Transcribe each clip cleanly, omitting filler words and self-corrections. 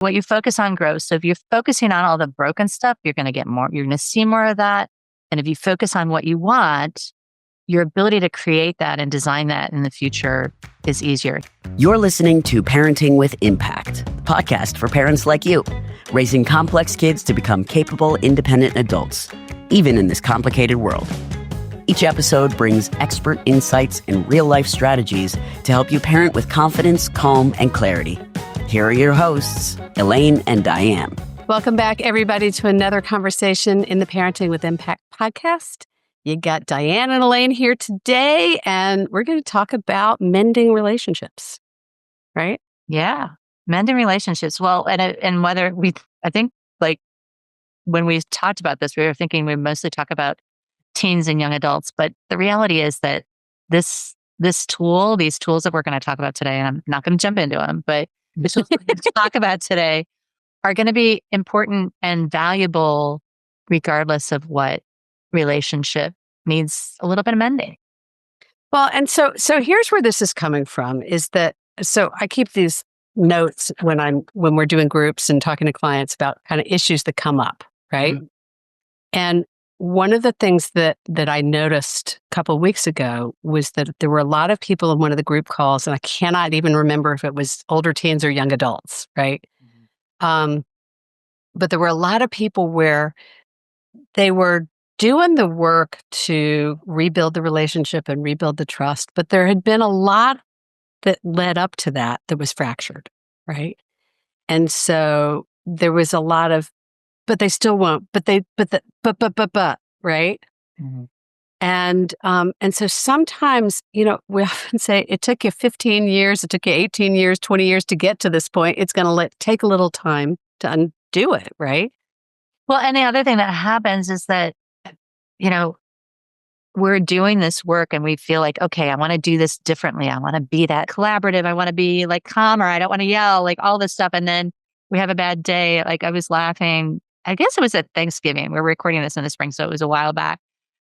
What you focus on grows. So if you're focusing on all the broken stuff, you're going to get more, you're going to see more of that. And if you focus on what you want, your ability to create that and design that in the future is easier. You're listening to Parenting with Impact, a podcast for parents like you, raising complex kids to become capable, independent adults, even in this complicated world. Each episode brings expert insights and real-life strategies to help you parent with confidence, calm, and clarity. Here are your hosts, Elaine and Diane. Welcome back, everybody, to another conversation in the Parenting with Impact podcast. You got Diane and Elaine here today, and we're going to talk about mending relationships, right? Yeah, mending relationships. Well, and whether I think like when we talked about this, we were thinking we mostly talk about teens and young adults, but the reality is that these tools that we're going to talk about today, and I'm not going to jump into them, but the tools we're going to talk about today are going to be important and valuable regardless of what relationship needs a little bit of mending. Well, and so here's where this is coming from is that, so I keep these notes when we're doing groups and talking to clients about kind of issues that come up, right? Mm-hmm. And one of the things that I noticed a couple of weeks ago was that there were a lot of people in one of the group calls, and I cannot even remember if it was older teens or young adults, right? Mm-hmm. But there were a lot of people where they were doing the work to rebuild the relationship and rebuild the trust, but there had been a lot that led up to that was fractured, right? And so there was a lot of, but they still won't, but, right? Mm-hmm. And so sometimes, we often say it took you 15 years, it took you 18 years, 20 years to get to this point. It's going to take a little time to undo it, right? Well, and the other thing that happens is that, we're doing this work and we feel like, okay, I want to do this differently. I want to be that collaborative. I want to be like calmer. I don't want to yell, like all this stuff. And then we have a bad day. Like I was laughing. I guess it was at Thanksgiving. We're recording this in the spring, so it was a while back.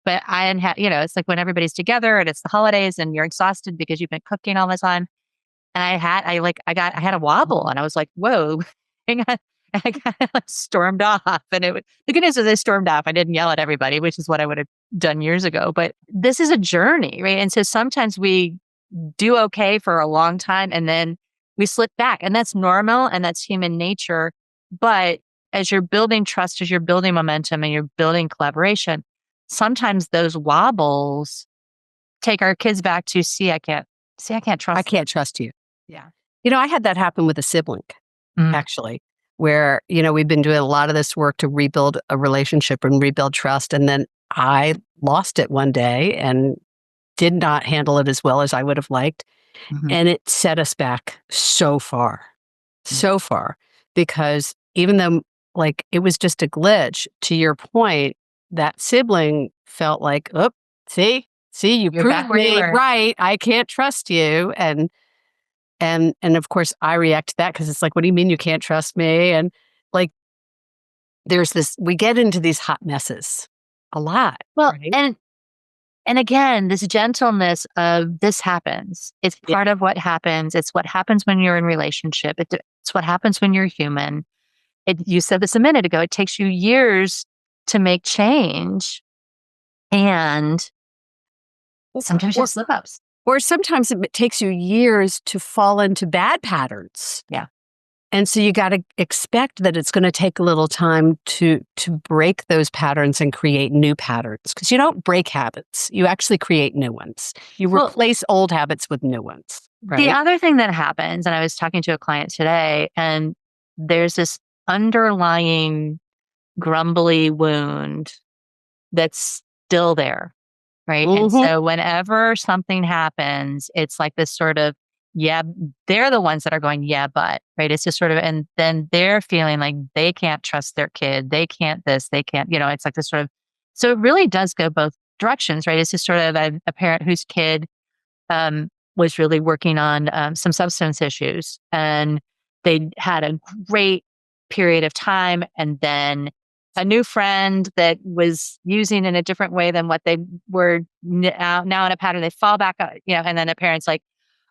But I had, it's like when everybody's together and it's the holidays and you're exhausted because you've been cooking all the time. And I had a wobble and I was like, whoa, hang on. I kind of stormed off, and the good news is I stormed off. I didn't yell at everybody, which is what I would have done years ago. But this is a journey, right? And so sometimes we do okay for a long time, and then we slip back, and that's normal, and that's human nature. But as you're building trust, as you're building momentum, and you're building collaboration, sometimes those wobbles take our kids back to I can't trust you. Yeah, I had that happen with a sibling, actually. Where, we've been doing a lot of this work to rebuild a relationship and rebuild trust. And then I lost it one day and did not handle it as well as I would have liked. Mm-hmm. And it set us back so far, because even though it was just a glitch, to your point, that sibling felt like, oh, see, you proved me right. I can't trust you. And of course, I react to that because it's like, what do you mean you can't trust me? And we get into these hot messes a lot. Well, right? and again, this gentleness of this happens. It's part of what happens. It's what happens when you're in relationship. It's what happens when you're human. You said this a minute ago. It takes you years to make change. And sometimes you slip ups. Or sometimes it takes you years to fall into bad patterns. Yeah. And so you got to expect that it's going to take a little time to break those patterns and create new patterns. Because you don't break habits. You actually create new ones. You replace old habits with new ones. Right? The other thing that happens, and I was talking to a client today, and there's this underlying grumbly wound that's still there. Right. Mm-hmm. And so whenever something happens, it's like this sort of, they're the ones that are going, but, right. It's just sort of, and then they're feeling like they can't trust their kid. They can't this, they can't, it's like this sort of, so it really does go both directions, right? It's just sort of a parent whose kid was really working on some substance issues, and they had a great period of time. And then a new friend that was using in a different way than what they were now in a pattern, they fall back, and then the parent's like,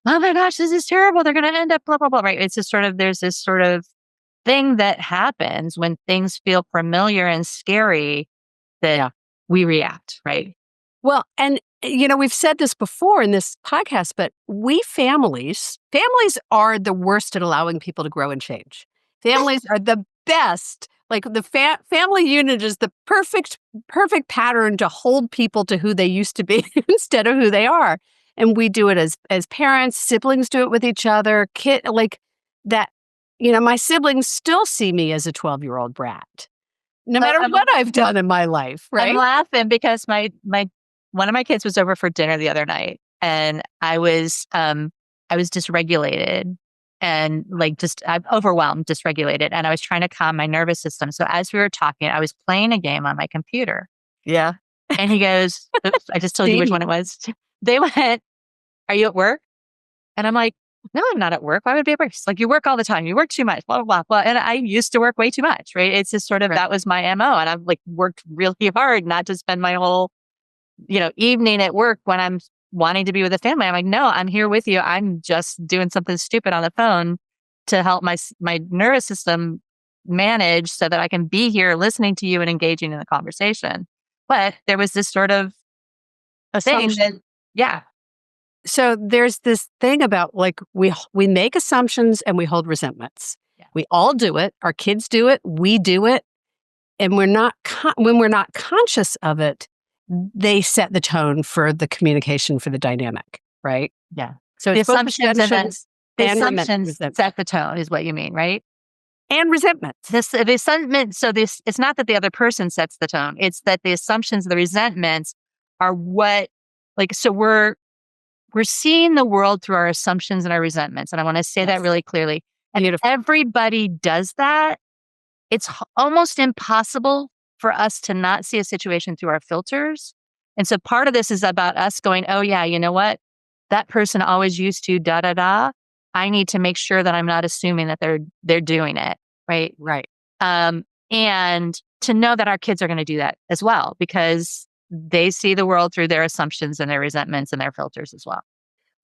oh my gosh, this is terrible. They're going to end up blah, blah, blah, right? It's just sort of, there's this sort of thing that happens when things feel familiar and scary that Yeah. we react, right? Well, and we've said this before in this podcast, but families are the worst at allowing people to grow and change. Families are the best. Like the family unit is the perfect pattern to hold people to who they used to be instead of who they are. And we do it as parents, siblings do it with each other, like that. My siblings still see me as a 12-year-old brat, no matter what I've done in my life, right? I'm laughing because my one of my kids was over for dinner the other night, and I was dysregulated and I'm overwhelmed, dysregulated, and I was trying to calm my nervous system. So as we were talking, I was playing a game on my computer, Yeah. and he goes, "Oops, I just told you which one it was." They went, "Are you at work?" And I'm like, "No, I'm not at work. Why would I be at work?" He's like, "You work all the time. You work too much, blah, blah, blah." Well, and I used to work way too much, right? It's just sort of, Right. that was my MO. And I've worked really hard not to spend my whole, evening at work when I'm wanting to be with the family. I'm like, "No, I'm here with you. I'm just doing something stupid on the phone to help my nervous system manage so that I can be here listening to you and engaging in the conversation." But there was this sort of thing that, Assumption. yeah, So there's this thing about like we make assumptions and we hold resentments. Yeah. We all do it. Our kids do it. We do it, and when we're not conscious of it, they set the tone for the communication for the dynamic, right? yeah. So The it's both assumptions and then assumptions the and assumptions set the tone is what you mean, right? and resentments. The assumption, so this, it's not that the other person sets the tone, it's that the assumptions, the resentments are what, so we're seeing the world through our assumptions and our resentments. And I want to say that Yes. really clearly. And Beautiful. everybody does that. It's almost impossible for us to not see a situation through our filters. And so part of this is about us going, "Oh yeah, you know what? That person always used to da da da. I need to make sure that I'm not assuming that they're doing it." Right. Right. And to know that our kids are going to do that as well, because they see the world through their assumptions and their resentments and their filters as well.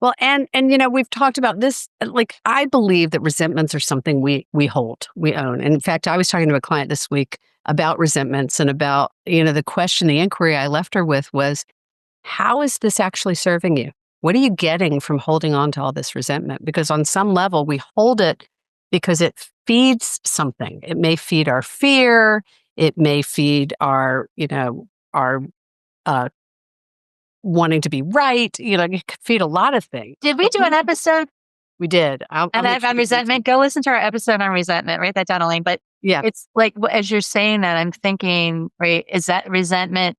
Well, and we've talked about this. Like, I believe that resentments are something we hold, we own. And in fact, I was talking to a client this week about resentments and about the question, the inquiry I left her with was, how is this actually serving you? What are you getting from holding on to all this resentment? Because on some level, we hold it because it feeds something. It may feed our fear. It may feed our uh, wanting to be right. It could feed a lot of things. Did we do an episode? We did. And I've on resentment. Go listen to our episode on resentment. Write that down, Elaine. But Yeah. it's like, as you're saying that, I'm thinking, right, is that resentment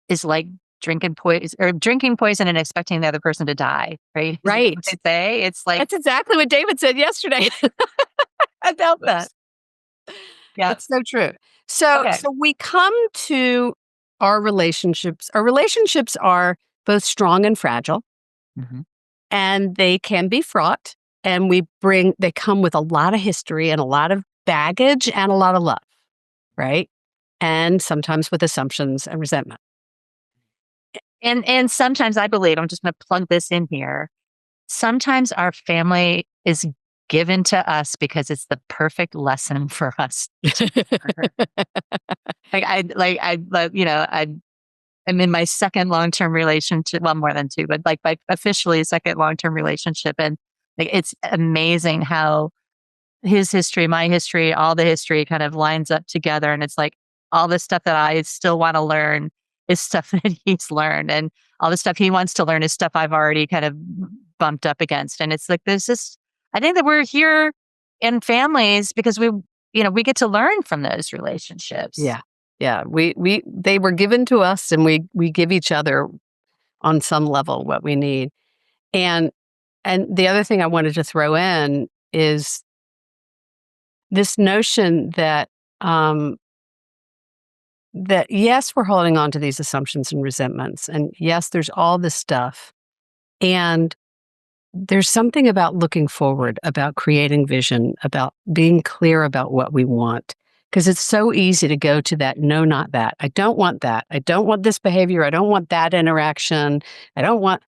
is like drinking poison and expecting the other person to die, right? Is that Right. what they say? It's like, That's exactly what David said yesterday about that. yeah, That's so true. So okay. so we come to our relationships. Our relationships are both strong and fragile, Mhm. and they can be fraught. And they come with a lot of history and a lot of baggage and a lot of love, right? And sometimes with assumptions and resentment. And sometimes I believe, I'm just going to plug this in here. Sometimes our family is given to us because it's the perfect lesson for us. I'm in my second long-term relationship. Well, more than two, but by officially a second long-term relationship. And it's amazing how his history, my history, all the history kind of lines up together. And it's like all the stuff that I still want to learn is stuff that he's learned. And all the stuff he wants to learn is stuff I've already kind of bumped up against. And it's like, I think that we're here in families because we get to learn from those relationships. Yeah. Yeah. They were given to us, and we give each other on some level what we need. And the other thing I wanted to throw in is this notion that that yes, we're holding on to these assumptions and resentments, and yes, there's all this stuff, and there's something about looking forward, about creating vision, about being clear about what we want. Because it's so easy to go to that, no, not that. I don't want that. I don't want this behavior. I don't want that interaction. I don't want.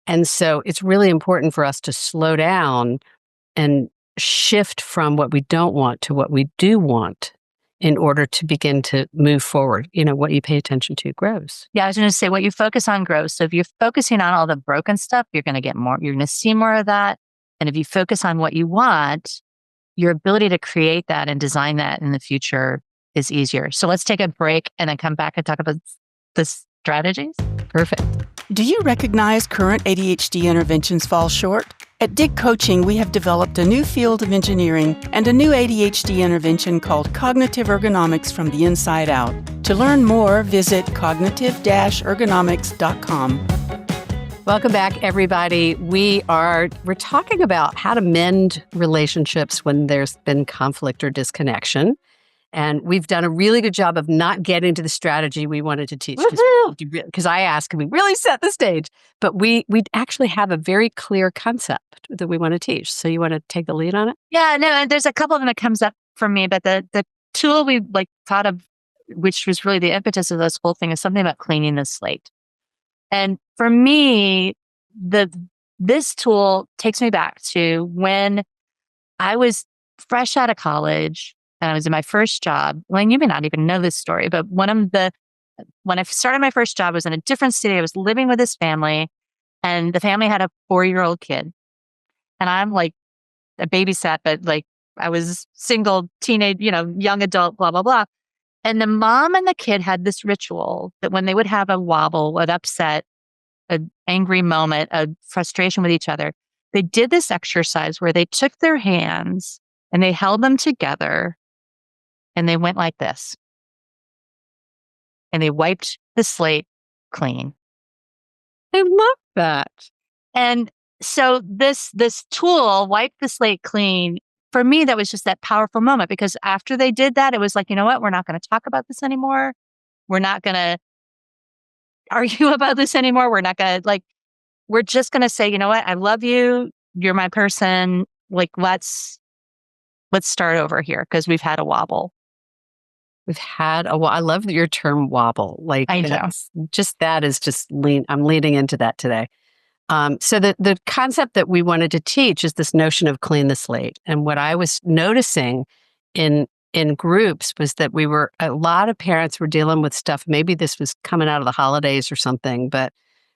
And so it's really important for us to slow down and shift from what we don't want to what we do want in order to begin to move forward. What you pay attention to grows. Yeah, I was going to say what you focus on grows. So if you're focusing on all the broken stuff, you're going to get more, you're going to see more of that. And if you focus on what you want, your ability to create that and design that in the future is easier. So let's take a break and then come back and talk about the strategies. Perfect. Do you recognize current ADHD interventions fall short? At Dig Coaching, we have developed a new field of engineering and a new ADHD intervention called cognitive ergonomics from the inside out. To learn more, visit cognitive-ergonomics.com. Welcome back, everybody. We're talking about how to mend relationships when there's been conflict or disconnection. And we've done a really good job of not getting to the strategy we wanted to teach. Because I asked, can we really set the stage? But we actually have a very clear concept that we want to teach. So you want to take the lead on it? Yeah, no, and there's a couple of them that comes up for me, but the tool we thought of, which was really the impetus of this whole thing, is something about cleaning the slate. And for me, this tool takes me back to when I was fresh out of college and I was in my first job. Elaine, you may not even know this story, but when I started my first job, I was in a different city. I was living with this family, and the family had a 4-year-old kid. And I'm a babysat, but I was single, teenage, young adult, blah, blah, blah. And the mom and the kid had this ritual that when they would have a wobble, an upset, an angry moment, a frustration with each other, they did this exercise where they took their hands and they held them together and they went like this. And they wiped the slate clean. I love that. And so this tool, Wipe the Slate Clean, for me, that was just that powerful moment, because after they did that, it was like, you know what? We're not going to talk about this anymore. We're not going to argue about this anymore. We're not going to we're just going to say, you know what? I love you. You're my person. Let's start over here because we've had a wobble. I love your term wobble. I know. I'm leaning into that today. So the concept that we wanted to teach is this notion of clean the slate. And what I was noticing in groups was that a lot of parents were dealing with stuff. Maybe this was coming out of the holidays or something, but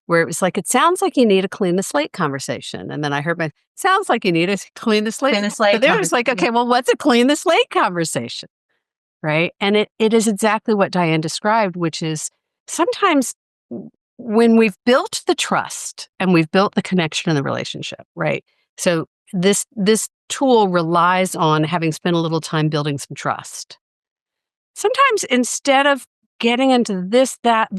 where it was like, it sounds like you need a clean the slate conversation. And then I heard sounds like you need to clean the slate. Clean the slate. But then it was like, okay, well, what's a clean the slate conversation? Right. And it is exactly what Diane described, which is sometimes when we've built the trust and we've built the connection in the relationship, right? So this tool relies on having spent a little time building some trust. Sometimes instead of getting into this, that,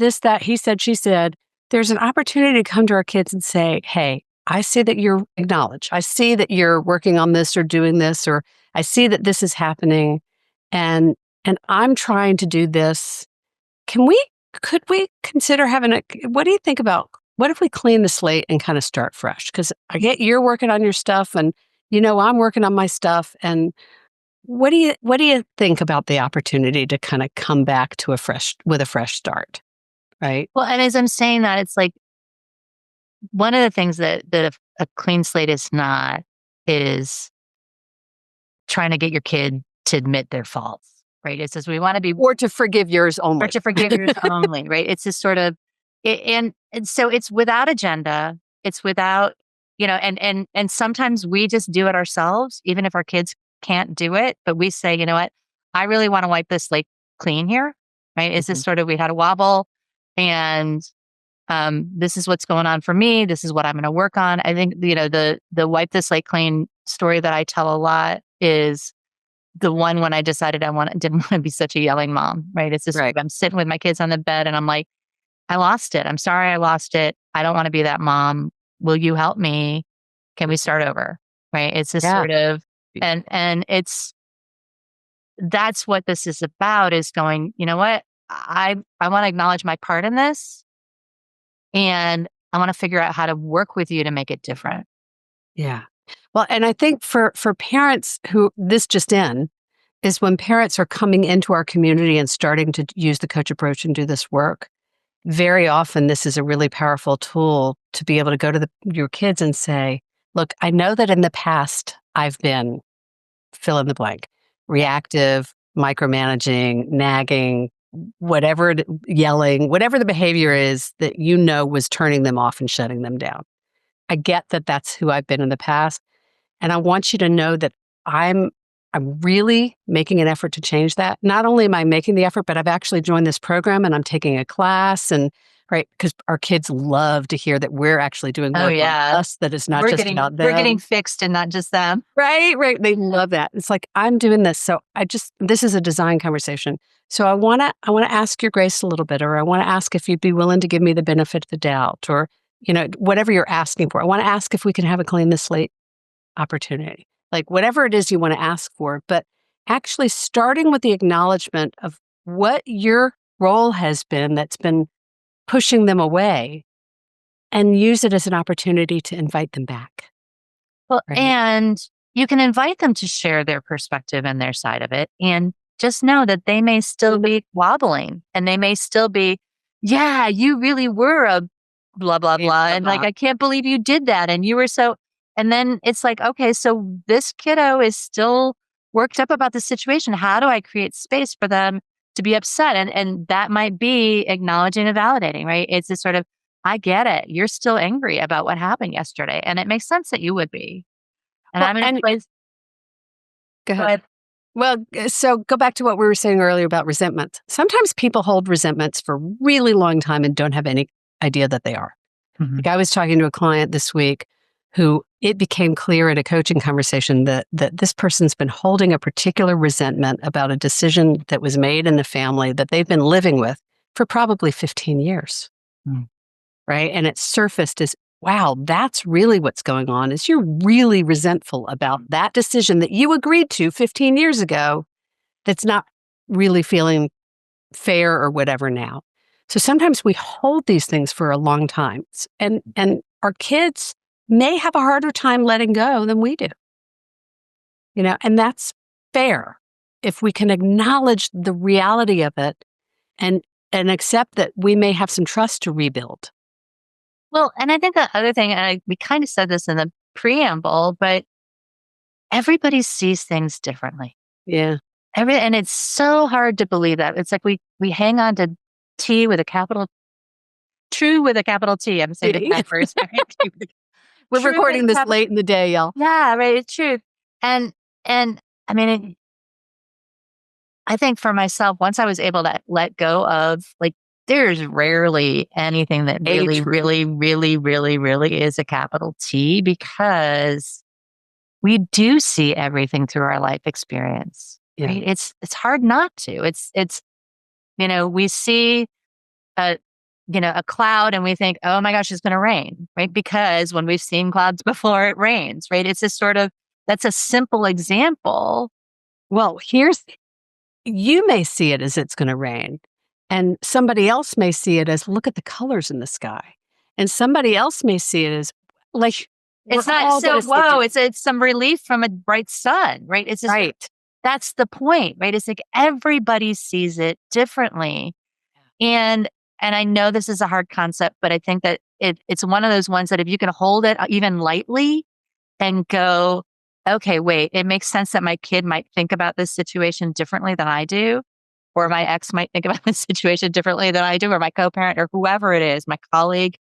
he said, she said, there's an opportunity to come to our kids and say, hey, I see that you're acknowledged. I see that you're working on this or doing this, or I see that this is happening. And I'm trying to do this. Could we consider what do you think about, what if we clean the slate and kind of start fresh? Because I get you're working on your stuff and, I'm working on my stuff. And what do you think about the opportunity to kind of come back to a fresh start? Right. Well, and as I'm saying that, it's like one of the things that a clean slate is not is trying to get your kid to admit their faults. Right. It says we want to be, or to forgive yours only, only. Right. It's this sort of, and so it's without agenda. It's without, and sometimes we just do it ourselves, even if our kids can't do it. But we say, you know what, I really want to wipe this slate clean here. Right. It's this sort of, we had a wobble, and this is what's going on for me. This is what I'm going to work on. I think, the wipe the slate clean story that I tell a lot is the one when I decided didn't want to be such a yelling mom, right? It's just, right. I'm sitting with my kids on the bed and I'm like, I lost it. I'm sorry I lost it. I don't want to be that mom. Will you help me? Can we start over? Right? It's this sort of, and that's what this is about, is going, you know what? I want to acknowledge my part in this, and I want to figure out how to work with you to make it different. Yeah. Well, and I think for parents who this just in is when parents are coming into our community and starting to use the coach approach and do this work, very often this is a really powerful tool to be able to go to your kids and say, look, I know that in the past I've been fill in the blank, reactive, micromanaging, nagging, yelling, whatever the behavior is that you know was turning them off and shutting them down. I get that that's who I've been in the past. And I want you to know that I'm really making an effort to change that. Not only am I making the effort, but I've actually joined this program and I'm taking a class right, because our kids love to hear that we're actually doing Oh work on yeah. us, that it's not just about them. We're getting fixed and not just them. Right. They love that. It's like, I'm doing this. So this is a design conversation. So I want to ask your grace a little bit, or I want to ask if you'd be willing to give me the benefit of the doubt, or, whatever you're asking for. I want to ask if we can have a clean the slate opportunity, like whatever it is you want to ask for, but actually starting with the acknowledgement of what your role has been that's been pushing them away, and use it as an opportunity to invite them back. Well, right? And you can invite them to share their perspective and their side of it. And just know that they may still be wobbling and they may still be, yeah, you really were a blah, blah, blah. And like, I can't believe you did that. And you were so, and then it's like, okay, so this kiddo is still worked up about the situation. How do I create space for them to be upset? And that might be acknowledging and validating, right? It's this sort of, I get it. You're still angry about what happened yesterday. And it makes sense that you would be. And I'm in a place. Go ahead. Well, so go back to what we were saying earlier about resentment. Sometimes people hold resentments for a really long time and don't have any idea that they are. Mm-hmm. Like I was talking to a client this week who it became clear in a coaching conversation that this person's been holding a particular resentment about a decision that was made in the family that they've been living with for probably 15 years. Mm. Right? And it surfaced as, wow, that's really what's going on, is you're really resentful about that decision that you agreed to 15 years ago that's not really feeling fair or whatever now. So sometimes we hold these things for a long time. And our kids may have a harder time letting go than we do. And that's fair if we can acknowledge the reality of it and accept that we may have some trust to rebuild. Well, and I think the other thing, and we kind of said this in the preamble, but everybody sees things differently. Yeah. And it's so hard to believe that. It's like we hang on to T with a capital, true with a capital T. I'm saying it first. We're recording this late in the day, y'all. Yeah, right. It's true. And I mean, I think for myself, once I was able to let go of, like, there's rarely anything that really is a capital T, because we do see everything through our life experience. Yeah. Right? It's hard not to. It's we see a cloud and we think, oh my gosh, it's going to rain, right? Because when we've seen clouds before, it rains, right? It's just sort of, that's a simple example. Well, you may see it as it's going to rain. And somebody else may see it as, look at the colors in the sky. And somebody else may see it as, like, it's not so, whoa, it's some relief from a bright sun, right? It's just, right. That's the point, right? It's like everybody sees it differently. And I know this is a hard concept, but I think that it's one of those ones that if you can hold it even lightly and go, okay, wait, it makes sense that my kid might think about this situation differently than I do. Or my ex might think about this situation differently than I do, or my co-parent, or whoever it is, my colleague.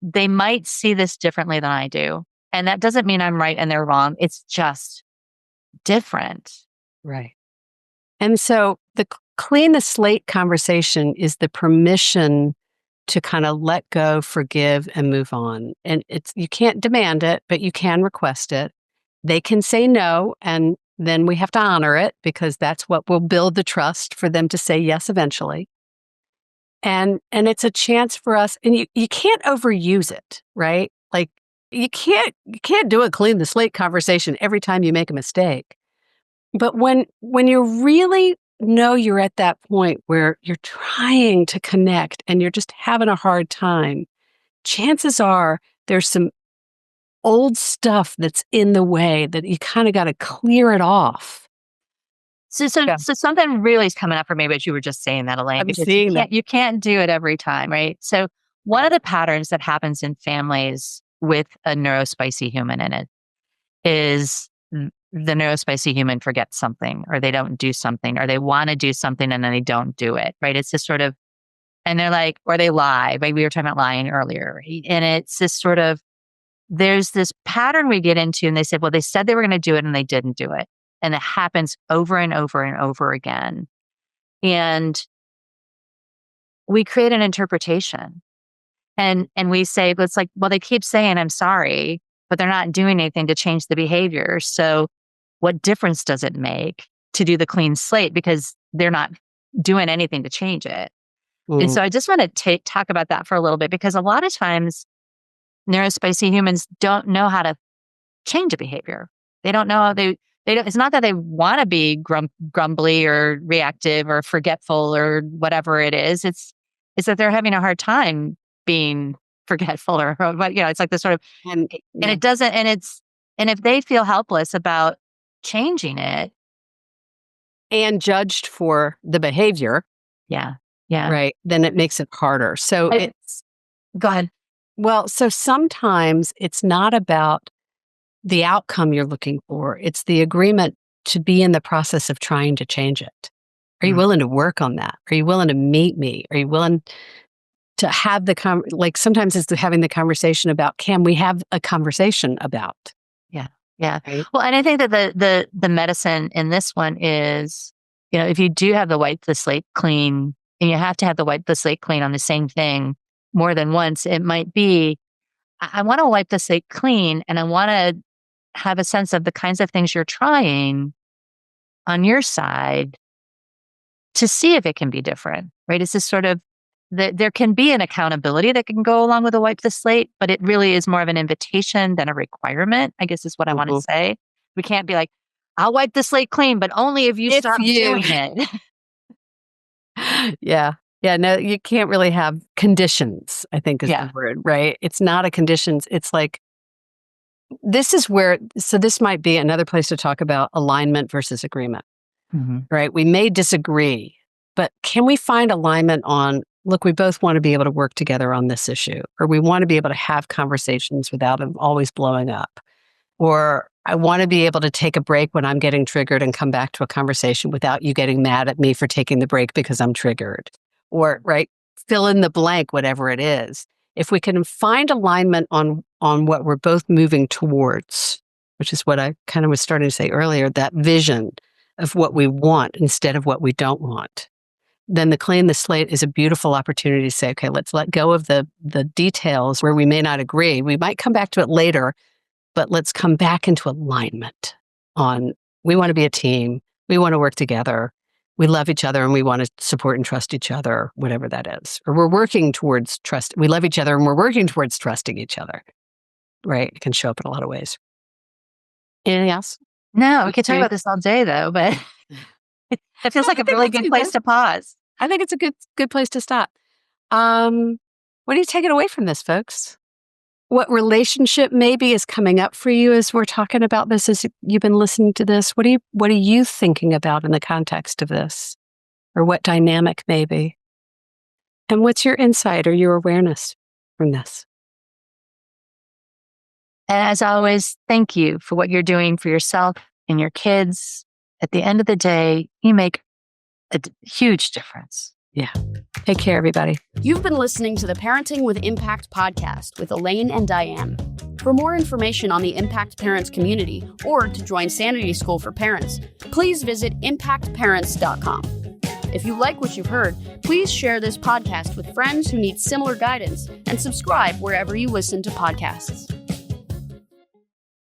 They might see this differently than I do. And that doesn't mean I'm right and they're wrong. It's just different. Right. And so the clean the slate conversation is the permission to kind of let go, forgive, and move on. And you can't demand it, but you can request it. They can say no, and then we have to honor it, because that's what will build the trust for them to say yes eventually. And it's a chance for us, and you can't overuse it, right? Like you can't do a clean the slate conversation every time you make a mistake. But when you really know you're at that point where you're trying to connect and you're just having a hard time, chances are there's some old stuff that's in the way that you kind of got to clear it off. So something really is coming up for me, but you were just saying that, Elaine. I'm seeing that. You can't do it every time, right? So one of the patterns that happens in families with a neurospicy human in it is the neurospicy human forgets something, or they don't do something, or they want to do something and then they don't do it, right? It's just sort of, and they're like, or they lie, right? We were talking about lying earlier. And it's this sort of, there's this pattern we get into, and they said, well, they said they were going to do it and they didn't do it. And it happens over and over and over again. And we create an interpretation. And we say, it's like, well, they keep saying, I'm sorry, but they're not doing anything to change the behavior. So what difference does it make to do the clean slate? Because they're not doing anything to change it. Mm. And so I just want to talk about that for a little bit, because a lot of times neurospicy humans don't know how to change a behavior. They don't know, they don't, it's not that they want to be grumbly or reactive or forgetful or whatever it is. It's that they're having a hard time being forgetful or what, it's like this sort of, and it doesn't, and if they feel helpless about changing it and judged for the behavior, yeah, right, then it makes it harder. So go ahead. Well, so sometimes it's not about the outcome you're looking for. It's the agreement to be in the process of trying to change it. Are you willing to work on that? Are you willing to meet me? Are you willing to have like sometimes it's having the conversation about, can we have a conversation about? Yeah. Right? Well, and I think that the medicine in this one is, if you do have the wipe the slate clean, and you have to have the wipe the slate clean on the same thing more than once, it might be, I want to wipe the slate clean, and I want to have a sense of the kinds of things you're trying on your side to see if it can be different, right? It's this sort of, there can be an accountability that can go along with a wipe the slate, but it really is more of an invitation than a requirement, I guess is what I want to say. We can't be like, I'll wipe the slate clean, but only if you stop doing it. Yeah. No, you can't really have conditions, I think is the word, right? It's not a conditions. It's like, this is where, so this might be another place to talk about alignment versus agreement, right? We may disagree, but can we find alignment on, look, we both want to be able to work together on this issue, or we want to be able to have conversations without them always blowing up, or I want to be able to take a break when I'm getting triggered and come back to a conversation without you getting mad at me for taking the break because I'm triggered, or right, fill in the blank, whatever it is. If we can find alignment on what we're both moving towards, which is what I kind of was starting to say earlier, that vision of what we want instead of what we don't want, then the clean the slate is a beautiful opportunity to say, okay, let's let go of the details where we may not agree. We might come back to it later, but let's come back into alignment on, we want to be a team. We want to work together. We love each other and we want to support and trust each other, whatever that is. Or we're working towards trust. We love each other and we're working towards trusting each other, right? It can show up in a lot of ways. Anything else? No, we could talk about this all day though, but it feels like a really good place to pause. I think it's a good place to stop. What do you take it away from this, folks? What relationship maybe is coming up for you as we're talking about this, as you've been listening to this? What are you thinking about in the context of this? Or what dynamic maybe? And what's your insight or your awareness from this? And as always, thank you for what you're doing for yourself and your kids. At the end of the day, you make a huge difference. Yeah. Take care, everybody. You've been listening to the Parenting with Impact podcast with Elaine and Diane. For more information on the Impact Parents community or to join Sanity School for Parents, please visit impactparents.com. If you like what you've heard, please share this podcast with friends who need similar guidance and subscribe wherever you listen to podcasts.